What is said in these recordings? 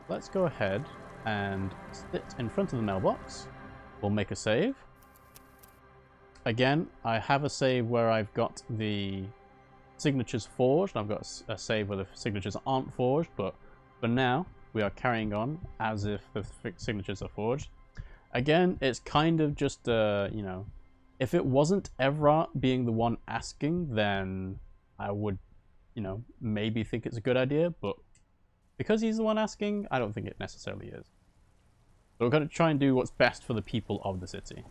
let's go ahead and sit in front of the mailbox. We'll make a save. Again, I have a save where I've got the signatures forged. I've got a save where the signatures aren't forged, but for now, we are carrying on as if the signatures are forged. Again, it's kind of just, you know, if it wasn't Everard being the one asking, then I would, you know, maybe think it's a good idea, but because he's the one asking, I don't think it necessarily is. So we're going to try and do what's best for the people of the city.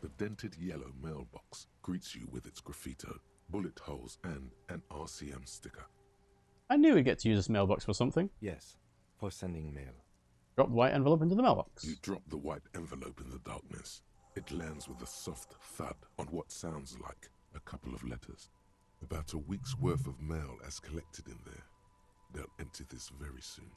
The dented yellow mailbox greets you with its graffito, bullet holes, and an RCM sticker. I knew we'd get to use this mailbox for something. Yes, for sending mail. Drop the white envelope into the mailbox. You drop the white envelope in the darkness. It lands with a soft thud on what sounds like a couple of letters. About a week's worth of mail as collected in there. They'll empty this very soon.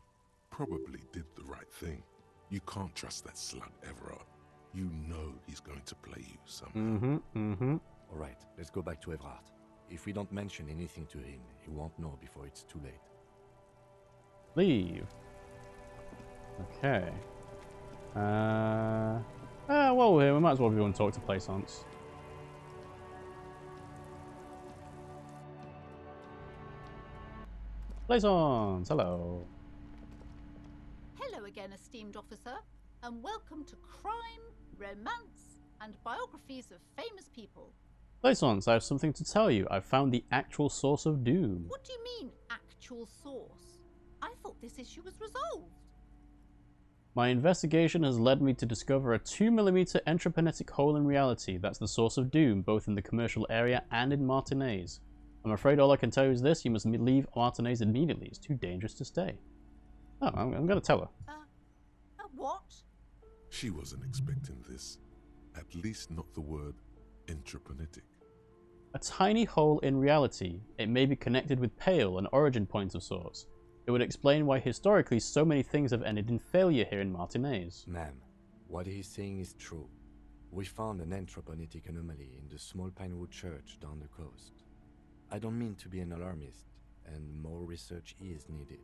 Probably did the right thing. You can't trust that slut, Everard. You know he's going to play you somehow. All right, let's go back to Everard. If we don't mention anything to him, he won't know before it's too late. Leave. Okay. Well, we might as well go and talk to Plaisance. Plaisance, hello. Hello again, esteemed officer, and welcome to Crime, Romance, and Biographies of Famous People. Plaisance, I have something to tell you. I've found the actual source of doom. What do you mean, actual source? I thought this issue was resolved. My investigation has led me to discover a 2mm entropinetic hole in reality that's the source of doom, both in the commercial area and in Martinez. I'm afraid all I can tell you is this: you must leave Martinez immediately. It's too dangerous to stay. Oh, I'm going to tell her. What? She wasn't expecting this. At least not the word entropinetic. A tiny hole in reality. It may be connected with Pale, an origin point of sorts. It would explain why historically so many things have ended in failure here in Martinez. Ma'am, what he's saying is true. We found an entropinetic anomaly in the small Pinewood church down the coast. I don't mean to be an alarmist, and more research is needed,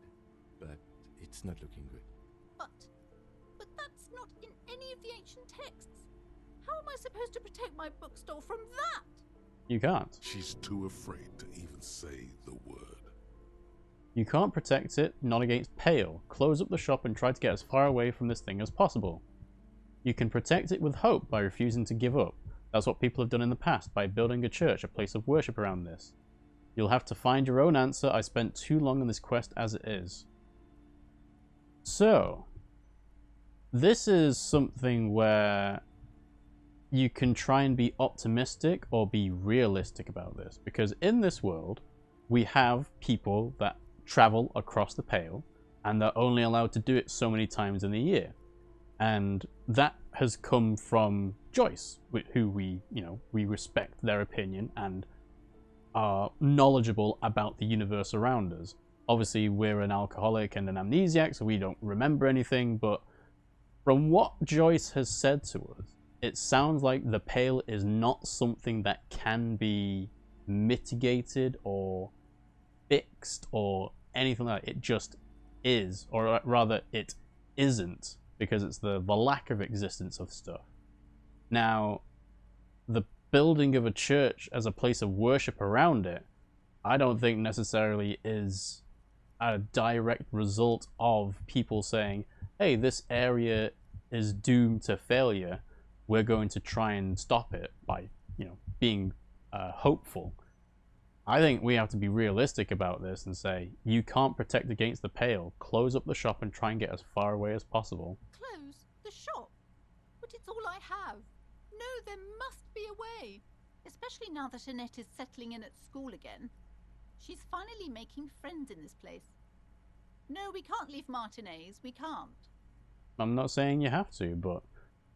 but it's not looking good. But that's not in any of the ancient texts. How am I supposed to protect my bookstore from that? You can't. She's too afraid to even say the word. You can't protect it, not against Pale. Close up the shop and try to get as far away from this thing as possible. You can protect it with hope by refusing to give up. That's what people have done in the past, by building a church, a place of worship around this. You'll have to find your own answer. I spent too long on this quest as it is. So, this is something where you can try and be optimistic or be realistic about this. Because in this world, we have people that travel across the Pale, and they're only allowed to do it so many times in a year. And that has come from Joyce, who we respect their opinion and are knowledgeable about the universe around us. Obviously, we're an alcoholic and an amnesiac, so we don't remember anything, but from what Joyce has said to us, it sounds like the Pale is not something that can be mitigated or fixed or anything like that. It just is, or rather it isn't, because it's the lack of existence of stuff. Now, the building of a church as a place of worship around it, I don't think necessarily is a direct result of people saying, hey, this area is doomed to failure, we're going to try and stop it by, being hopeful. I think we have to be realistic about this and say, you can't protect against the Pale. Close up the shop and try and get as far away as possible. Close the shop? But it's all I have. No, there must be a way. Especially now that Annette is settling in at school again. She's finally making friends in this place. No, we can't leave Martinez. We can't. I'm not saying you have to, but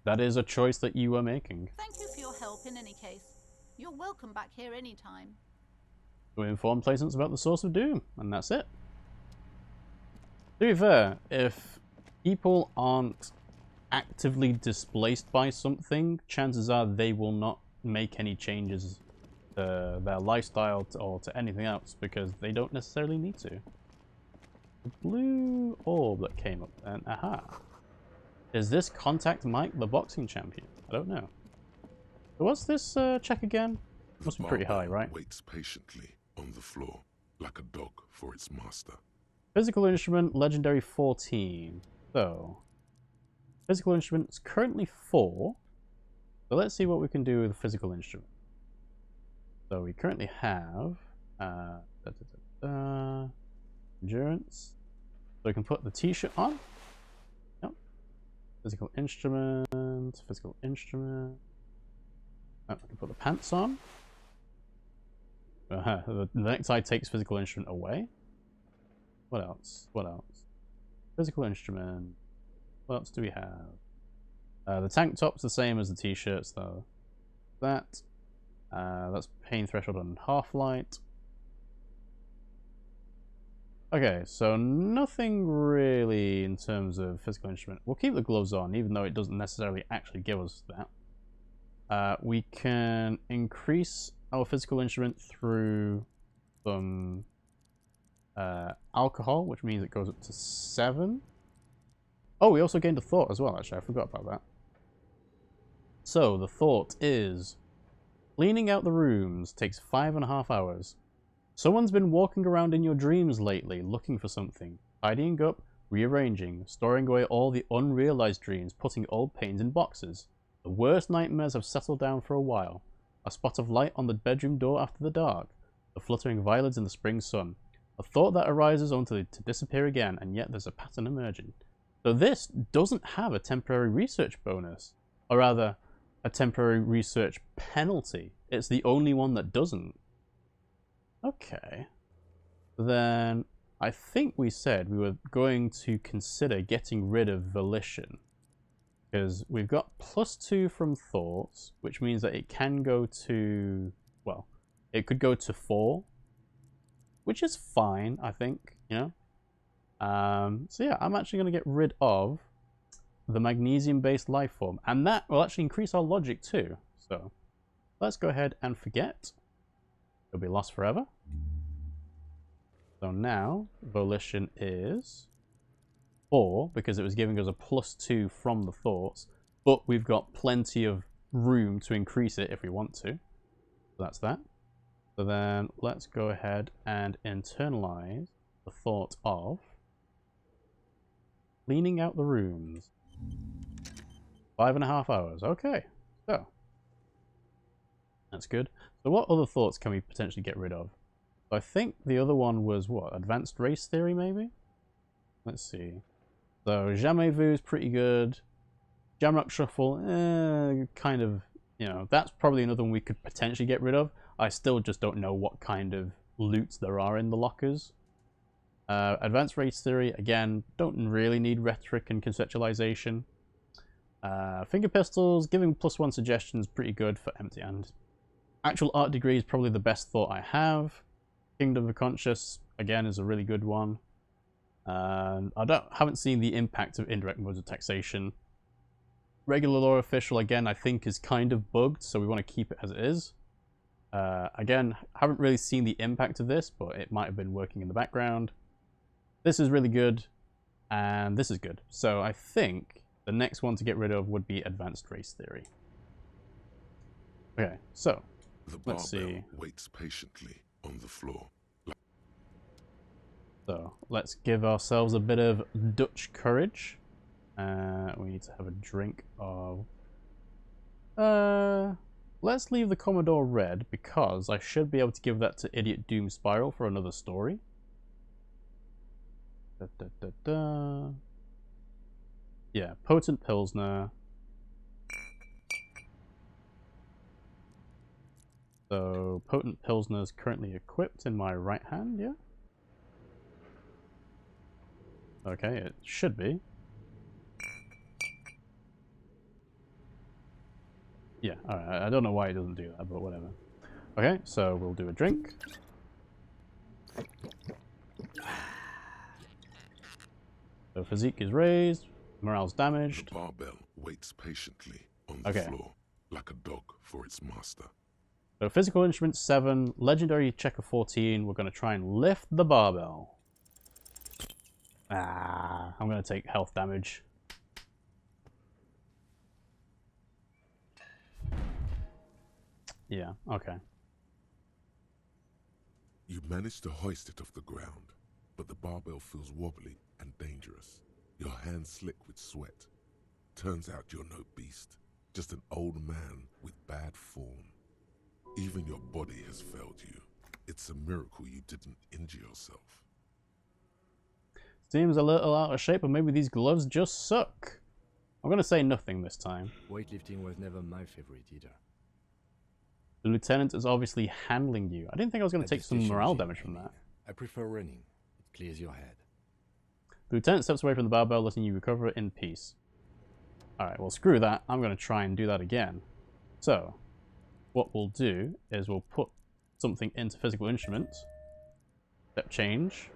that is a choice that you are making. Thank you for your help in any case. You're welcome back here anytime. We inform Plaisance about the source of doom, and that's it. To be fair, if people aren't actively displaced by something, chances are they will not make any changes to their lifestyle or to anything else, because they don't necessarily need to. the blue orb that came up then. Aha. Is this Contact Mike, the boxing champion? I don't know. So what's this check again? Must be pretty high, right? Waits patiently on the floor, like a dog for its master. Physical instrument, legendary 14. So, physical instrument is currently 4. So let's see what we can do with a physical instrument. So we currently have endurance. So we can put the t-shirt on. Yep. Physical instrument, physical instrument. Oh, we can put the pants on. The necktie takes physical instrument away. What else? What else? Physical instrument. What else do we have? The tank top's the same as the t-shirts, though. That's pain threshold on half light. Okay, so nothing really in terms of physical instrument. We'll keep the gloves on, even though it doesn't necessarily actually give us that. We can increase our physical instrument through some alcohol, which means it goes up to 7. Oh, we also gained a thought as well, actually. I forgot about that. So, the thought is... Cleaning out the rooms takes 5.5 hours. Someone's been walking around in your dreams lately, looking for something. Tidying up, rearranging, storing away all the unrealized dreams, putting old pains in boxes. The worst nightmares have settled down for a while. A spot of light on the bedroom door after the dark. The fluttering violets in the spring sun. A thought that arises only to disappear again, and yet there's a pattern emerging. So this doesn't have a temporary research bonus. Or rather, a temporary research penalty. It's the only one that doesn't. Okay. Then, I think we said we were going to consider getting rid of volition. Because we've got +2 from thoughts, which means that it can go to... Well, it could go to 4. Which is fine, I think, you know? So yeah, I'm actually going to get rid of the magnesium-based life form. And that will actually increase our logic too. So, let's go ahead and forget. It'll be lost forever. So now, volition is 4, because it was giving us a +2 from the thoughts. But we've got plenty of room to increase it if we want to. So that's that. So then, let's go ahead and internalize the thought of cleaning out the rooms. 5.5 hours. Okay, so that's good. So what other thoughts can we potentially get rid of? So I think the other one was what? Advanced race theory, maybe? Let's see. So Jamais Vu is pretty good. Jamrock Shuffle, kind of, you know, that's probably another one we could potentially get rid of. I still just don't know what kind of loot there are in the lockers. Advanced race theory, again, don't really need rhetoric and conceptualization. Finger pistols, giving +1 suggestions, pretty good for empty hand. Actual art degree is probably the best thought I have. Kingdom of Conscious, again, is a really good one. Haven't seen the impact of indirect modes of taxation. Regular law official, again, I think is kind of bugged, so we want to keep it as it is. Again, haven't really seen the impact of this, but it might have been working in the background. This is really good, and this is good. So I think the next one to get rid of would be advanced race theory. Okay, so let's see. Waits patiently on the floor. So let's give ourselves a bit of Dutch courage. We need to have a drink of... let's leave the Commodore red, because I should be able to give that to Idiot Doom Spiral for another story. Yeah, Potent Pilsner. So, Potent Pilsner is currently equipped in my right hand, yeah? Okay, it should be. Yeah, alright, I don't know why it doesn't do that, but whatever. Okay, so we'll do a drink. So physique is raised, morale's damaged. The barbell waits patiently on the floor, like a dog for its master. So physical instrument 7, legendary checker 14, we're going to try and lift the barbell. Ah, I'm gonna take health damage. Yeah, okay. You manage to hoist it off the ground, but the barbell feels wobbly and dangerous. Your hands slick with sweat. Turns out you're no beast, just an old man with bad form. Even your body has failed you. It's a miracle you didn't injure yourself. Seems a little out of shape, but maybe these gloves just suck. I'm gonna say nothing this time. Weightlifting was never my favorite either. The lieutenant is obviously handling you. I didn't think I was gonna At take the some station, morale Jim, damage from I mean. that. I prefer running. It clears your head. The lieutenant steps away from the barbell, letting you recover in peace. Alright, well screw that. I'm gonna try and do that again. So, what we'll do is we'll put something into physical instrument. Step change.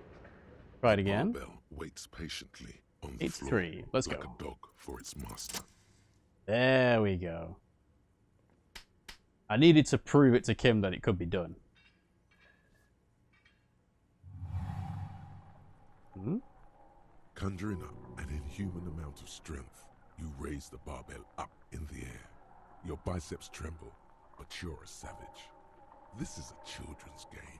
Try it again. The barbell waits patiently on the 83. floor, Let's like go. a dog for its master. There we go. I needed to prove it to Kim that it could be done. Hmm? Conjuring up an inhuman amount of strength, you raise the barbell up in the air. Your biceps tremble, but you're a savage. This is a children's game.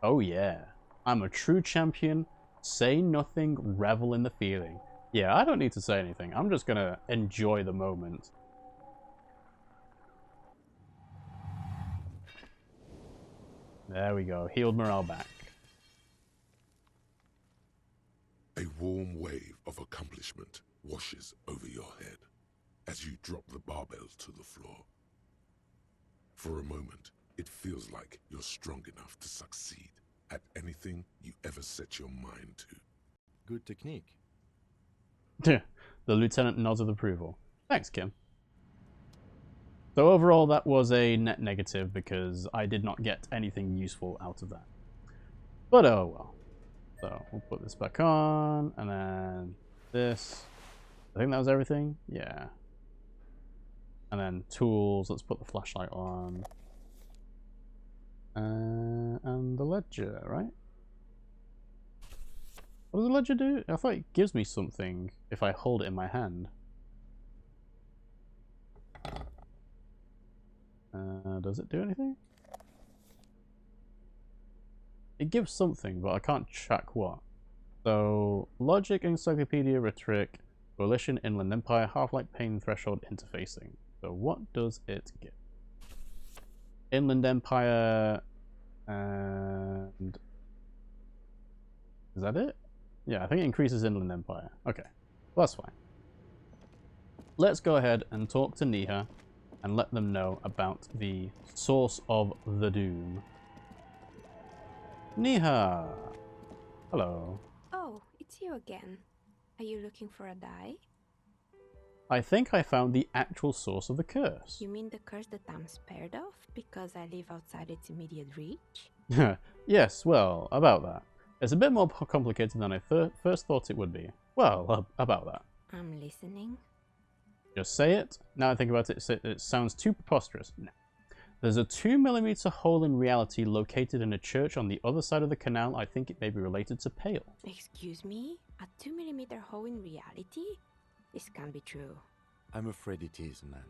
Oh yeah. I'm a true champion. Say nothing, revel in the feeling. Yeah, I don't need to say anything. I'm just gonna enjoy the moment. There we go. Healed morale back. A warm wave of accomplishment washes over your head as you drop the barbells to the floor. For a moment, it feels like you're strong enough to succeed at anything you ever set your mind to. Good technique. The lieutenant nods with approval. Thanks, Kim. So overall, that was a net negative because I did not get anything useful out of that. But oh well. So we'll put this back on, and then this. I think that was everything. Yeah. And then tools. Let's put the flashlight on. And the ledger, right? What does the ledger do? I thought it gives me something if I hold it in my hand. Does it do anything? It gives something, but I can't track what. So, Logic, Encyclopedia, Rhetoric, Coalition, Inland Empire, Half-Life, Pain, Threshold, Interfacing. So what does it give? Inland Empire, and... Is that it? Yeah, I think it increases Inland Empire. Okay, well, that's fine. Let's go ahead and talk to Niha and let them know about the source of the doom. Niha! Hello. Oh, it's you again. Are you looking for a die? I think I found the actual source of the curse. You mean the curse that I'm spared of because I live outside its immediate reach? Yes, well, about that. It's a bit more complicated than I first thought it would be. Well, about that. I'm listening. Just say it. Now I think about it, it sounds too preposterous. No. There's a 2mm hole in reality located in a church on the other side of the canal. I think it may be related to Pale. Excuse me? A 2mm hole in reality? This can't be true. I'm afraid it is, man.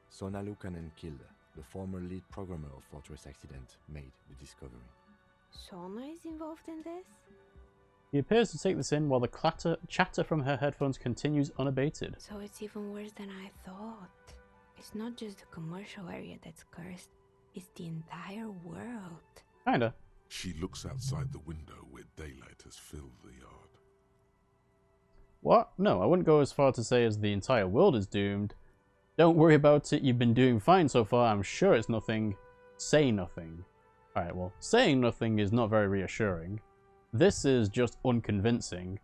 Sona Lukanen killed the former lead programmer of Fortress Accident made the discovery. Sona is involved in this? He appears to take this in while the chatter from her headphones continues unabated. So it's even worse than I thought. It's not just the commercial area that's cursed, it's the entire world. Kinda. She looks outside the window where daylight has filled the yard. What? No, I wouldn't go as far to say as the entire world is doomed. Don't worry about it, you've been doing fine so far, I'm sure it's nothing. Say nothing. Alright, well, saying nothing is not very reassuring. This is just unconvincing.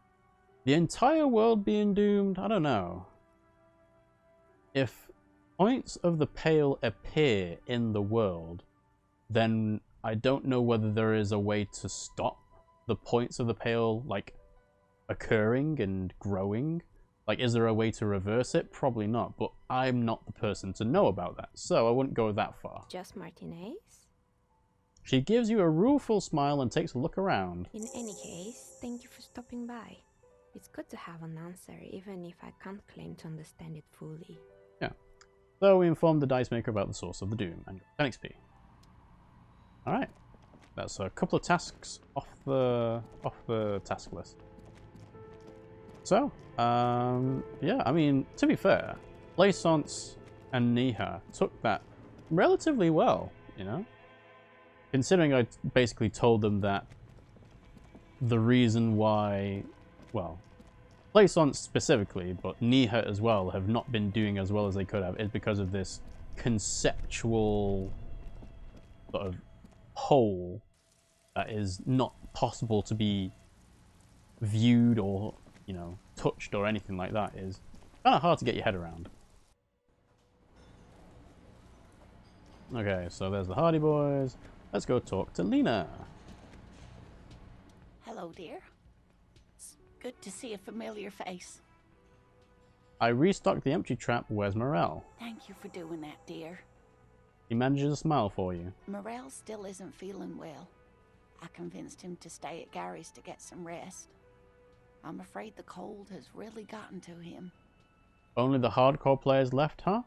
The entire world being doomed? I don't know. If points of the Pale appear in the world, then I don't know whether there is a way to stop the points of the Pale, like, occurring and growing. Like, is there a way to reverse it? Probably not, but I'm not the person to know about that, so I wouldn't go that far. Just Martinez? She gives you a rueful smile and takes a look around. In any case, thank you for stopping by. It's good to have an answer, even if I can't claim to understand it fully. Yeah. So we informed the dice maker about the source of the doom and got 10 XP. Alright. That's a couple of tasks off the task list. So, yeah, I mean, to be fair, Plaisance and Niha took that relatively well, you know? Considering I basically told them that the reason why, well, Plaisance specifically, but Niha as well, have not been doing as well as they could have is because of this conceptual sort of whole that is not possible to be viewed or, you know, touched or anything like that. Is kind of hard to get your head around. Okay, so there's the Hardy Boys. Let's go talk to Lena. Hello, dear. It's good to see a familiar face. I restocked the empty trap. Where's Morel? Thank you for doing that, dear. He manages a smile for you. Morel still isn't feeling well. I convinced him to stay at Gary's to get some rest. I'm afraid the cold has really gotten to him. Only the hardcore players left, huh?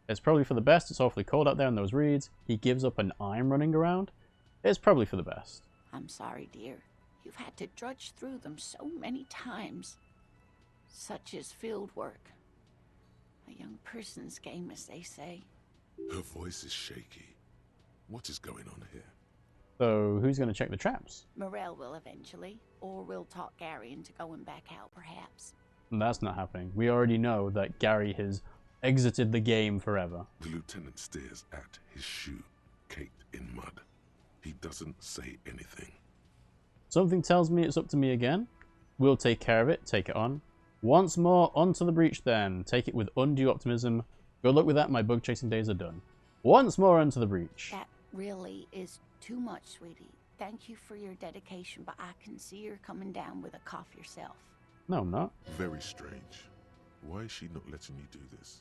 It's probably for the best. It's awfully cold out there in those reeds. He gives up and I'm running around. It's probably for the best. I'm sorry, dear. You've had to drudge through them so many times. Such is field work. A young person's game, as they say. Her voice is shaky. What is going on here? So, who's going to check the traps? Morel will eventually, or we'll talk Gary into going back out, perhaps. And that's not happening. We already know that Gary has exited the game forever. The lieutenant stares at his shoe, caked in mud. He doesn't say anything. Something tells me it's up to me again. We'll take care of it. Take it on. Once more, onto the breach then. Take it with undue optimism. Good luck with that. My bug chasing days are done. Once more onto the breach. That really is too much, sweetie. Thank you for your dedication, but I can see you're coming down with a cough yourself. No, I'm not. Very strange. Why is she not letting you do this?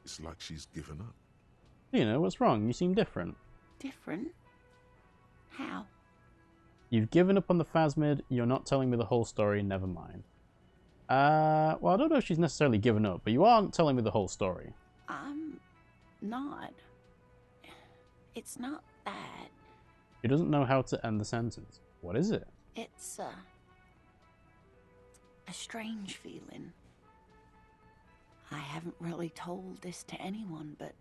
It's like she's given up. You know, what's wrong? You seem different. Different? How? You've given up on the Phasmid. You're not telling me the whole story. Never mind. Well, I don't know if she's necessarily given up, but you aren't telling me the whole story. I'm not. It's not that. She doesn't know how to end the sentence. What is it? It's a strange feeling. I haven't really told this to anyone, but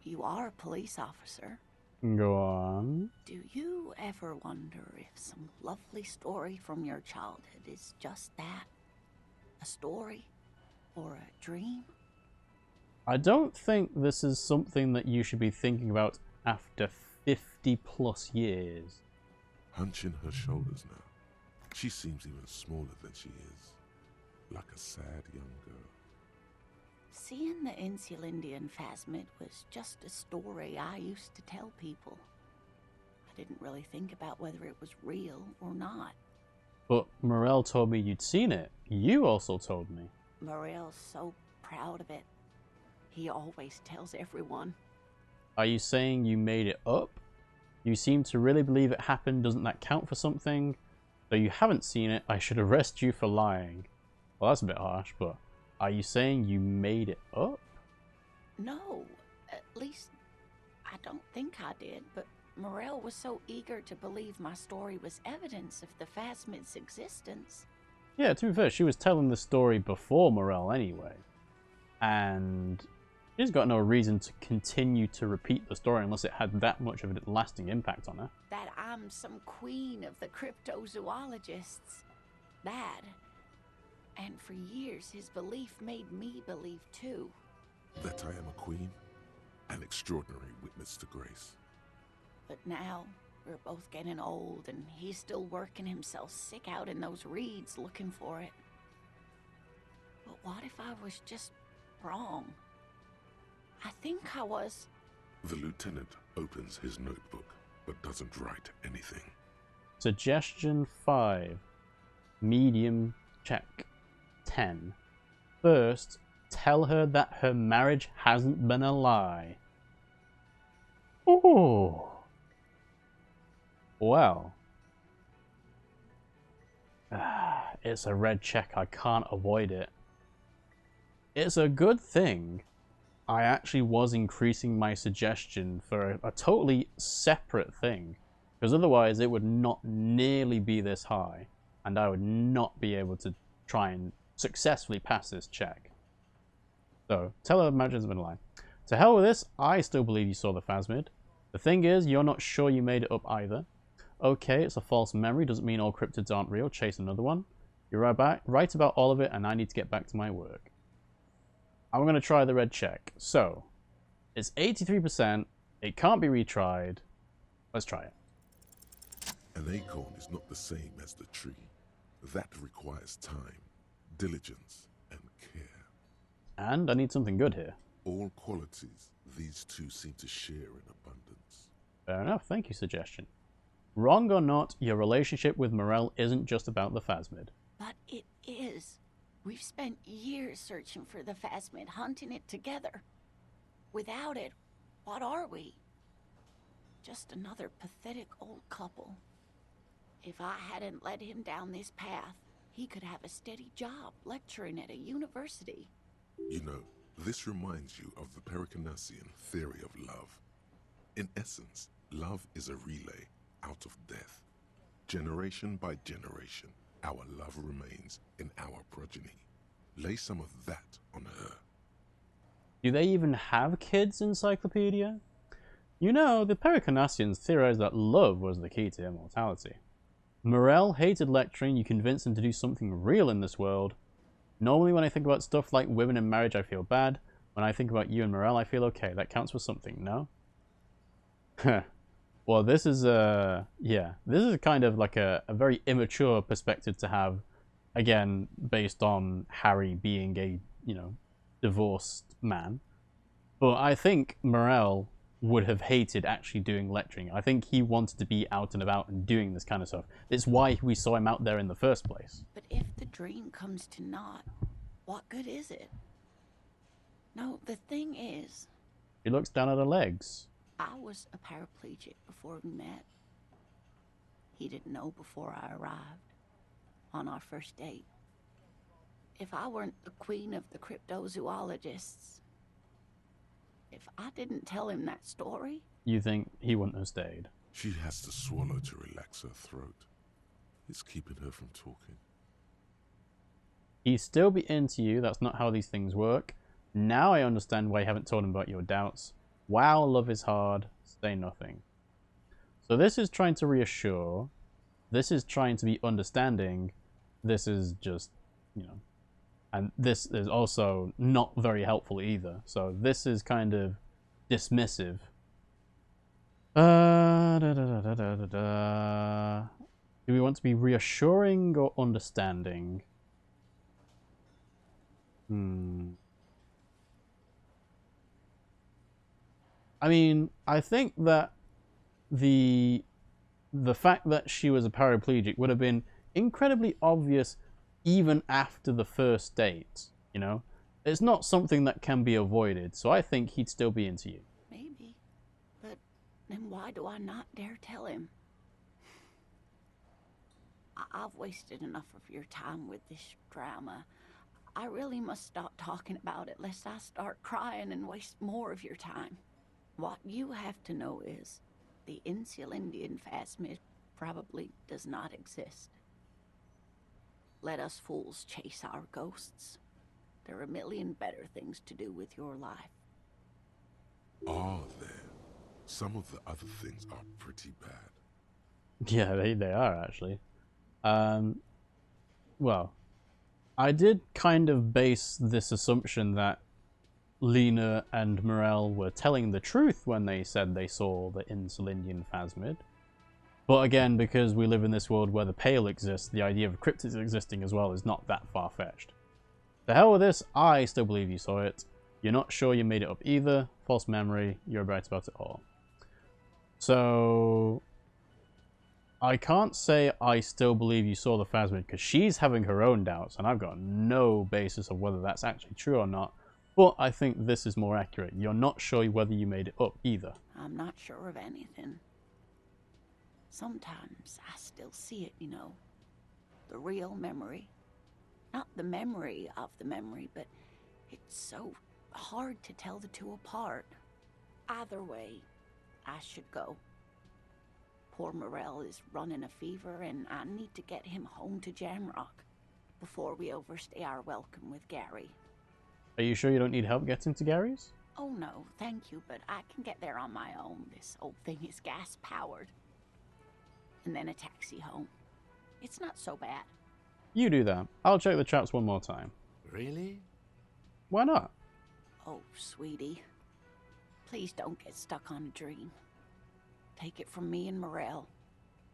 you are a police officer. Go on. Do you ever wonder if some lovely story from your childhood is just that? A story? Or a dream? I don't think this is something that you should be thinking about after 50 plus years. Hunching her shoulders now. She seems even smaller than she is. Like a sad young girl. Seeing the Insulindian Phasmid was just a story I used to tell people. I didn't really think about whether it was real or not. But Morel told me you'd seen it. You also told me. Morel's so proud of it. He always tells everyone. Are you saying you made it up? You seem to really believe it happened. Doesn't that count for something? Though you haven't seen it, I should arrest you for lying. Well, that's a bit harsh, but are you saying you made it up? No, at least I don't think I did, but Morel was so eager to believe my story was evidence of the Phasmid's existence. Yeah, to be fair, she was telling the story before Morel anyway. And she's got no reason to continue to repeat the story unless it had that much of a lasting impact on her. That I'm some queen of the cryptozoologists. That. And for years, his belief made me believe too. That I am a queen? An extraordinary witness to grace. But now, we're both getting old, and he's still working himself sick out in those reeds looking for it. But what if I was just wrong? I think I was. The lieutenant opens his notebook, but doesn't write anything. Suggestion 5. Medium check. 10. First, tell her that her marriage hasn't been a lie. Ooh. Well. it's a red check. I can't avoid it. It's a good thing I actually was increasing my suggestion for a totally separate thing, because otherwise it would not nearly be this high, and I would not be able to try and successfully pass this check. So, telemarriage has been a lie. To hell with this, I still believe you saw the phasmid. The thing is, you're not sure you made it up either. Okay, it's a false memory, doesn't mean all cryptids aren't real, chase another one. You're right about all of it, and I need to get back to my work. I'm going to try the red check. So, it's 83%. It can't be retried. Let's try it. An acorn is not the same as the tree. That requires time, diligence, and care. And I need something good here. All qualities these two seem to share in abundance. Fair enough. Thank you, suggestion. Wrong or not, your relationship with Morel isn't just about the phasmid. But it is. We've spent years searching for the phasmid, hunting it together. Without it, what are we? Just another pathetic old couple. If I hadn't led him down this path, he could have a steady job lecturing at a university. You know, this reminds you of the Pericanasian theory of love. In essence, love is a relay out of death. Generation by generation, our love remains in our progeny. Lay some of that on her. Do they even have kids, Encyclopedia? You know, the Pericanasians theorized that love was the key to immortality. Morel hated lecturing. You convinced him to do something real in this world. Normally when I think about stuff like women and marriage, I feel bad. When I think about you and Morel, I feel okay. That counts for something, no? Well, this is this is kind of like a very immature perspective to have, again, based on Harry being a, divorced man. But I think Morel would have hated actually doing lecturing. I think he wanted to be out and about and doing this kind of stuff. It's why we saw him out there in the first place. But if the dream comes to naught, what good is it? No, the thing is... He looks down at her legs. I was a paraplegic before we met. He didn't know before I arrived, on our first date. If I weren't the queen of the cryptozoologists, if I didn't tell him that story... You think he wouldn't have stayed? She has to swallow to relax her throat. It's keeping her from talking. He'd still be into you. That's not how these things work. Now I understand why you haven't told him about your doubts. Wow, love is hard. Say nothing. So this is trying to reassure. This is trying to be understanding. This is just, and this is also not very helpful either. So this is kind of dismissive. Do we want to be reassuring or understanding? I mean, I think that the fact that she was a paraplegic would have been incredibly obvious even after the first date, It's not something that can be avoided, so I think he'd still be into you. Maybe. But then why do I not dare tell him? I've wasted enough of your time with this drama. I really must stop talking about it lest I start crying and waste more of your time. What you have to know is the Insulindian phasmid probably does not exist. Let us fools chase our ghosts. There are a million better things to do with your life. Are there? Some of the other things are pretty bad. Yeah, they are actually. Well, I did kind of base this assumption that Lena and Morel were telling the truth when they said they saw the Insulindian phasmid. But again, because we live in this world where the Pale exists, the idea of cryptids existing as well is not that far-fetched. The hell with this, I still believe you saw it. You're not sure you made it up either. False memory, you're right about it all. So... I can't say I still believe you saw the phasmid because she's having her own doubts and I've got no basis of whether that's actually true or not. But I think this is more accurate. You're not sure whether you made it up either. I'm not sure of anything. Sometimes I still see it, the real memory. Not the memory of the memory, but it's so hard to tell the two apart. Either way, I should go. Poor Morel is running a fever, and I need to get him home to Jamrock before we overstay our welcome with Gary. Are you sure you don't need help getting to Gary's? Oh no, thank you, but I can get there on my own. This old thing is gas-powered. And then a taxi home. It's not so bad. You do that. I'll check the traps one more time. Really? Why not? Oh, sweetie. Please don't get stuck on a dream. Take it from me and Morel.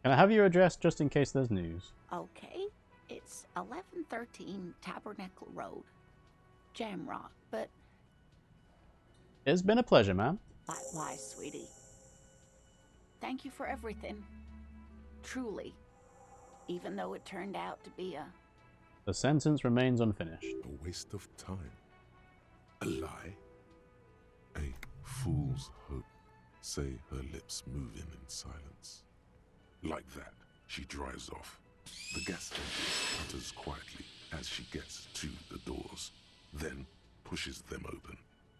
Can I have your address just in case there's news? Okay, it's 1113 Tabernacle Road, Jamrock, but... It's been a pleasure, ma'am. Likewise, sweetie. Thank you for everything. Truly. Even though it turned out to be a... The sentence remains unfinished. A waste of time. A lie. A fool's hope. Say her lips moving in silence. Like that, she drives off. The gas engine putters quietly as she gets to the doors, then pushes them open.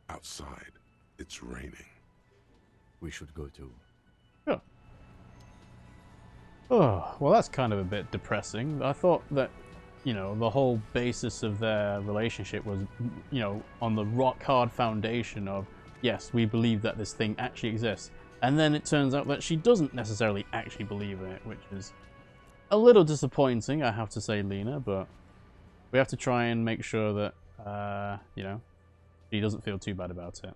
Outside, it's raining. We should go too. Sure. Oh, well, that's kind of a bit depressing. I thought that, you know, the whole basis of their relationship was, you know, on the rock-hard foundation of, yes, we believe that this thing actually exists. And then it turns out that she doesn't necessarily actually believe in it, which is a little disappointing, I have to say, Lena, but we have to try and make sure that, you know, she doesn't feel too bad about it.